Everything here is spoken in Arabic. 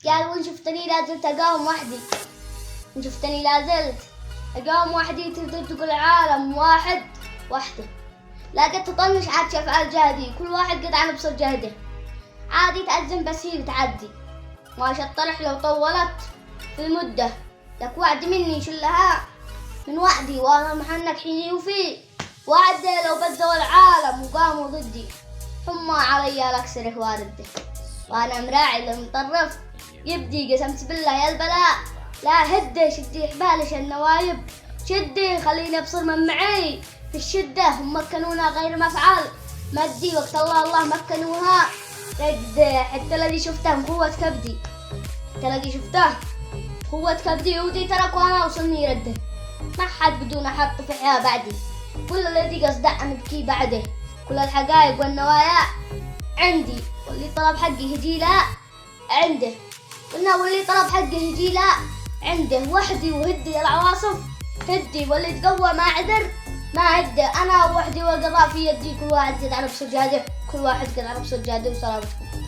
قال وإن شفتني لازلت أقاوم وحدي، إن شفتني لازلت أقاوم وحدي تقدر تقول العالم واحد وحده. لا قد تطنش عاد شاف أفعال جهدي، كل واحد قد على بصر جهده. عادي تأزم بس هي بتعدي، ما شطرح لو طولت في المدة. لك وعد مني شلها من وعدي، وأنا محنك حيني وفي وعده. لو بذوا العالم وقاموا ضدي، حمى علي الأكسره وارده. وأنا مراعي للمطرف يبدي، قسمت بالله يا البلاء لا هدي. شدي حبالش النوايب شدي، خليني أبصر من معي في الشدة. هم مكنونا غير مفعال مدي، وقت الله مكنوها رد. حتى الذي شفته من قوة كبدي، حتى الذي شفته قوة كبدي ودي ترك وانا وصلني رده. ما حد بدون حط في حياة بعدي، كل الذي قصده أن أبكي بعده. كل الحقائق والنوايا عندي، واللي طلب حقي هجي لا عنده. قلنا واللي طلب حقي هجي لا عنده. وحدي وهدي العواصف هدي، واللي تقوى ما عذر ما هدي. أنا وحدي والقضاء في يدي، كل واحد قد على بصر جهده، كل واحد قد على بصر جهده. وسلامتكم.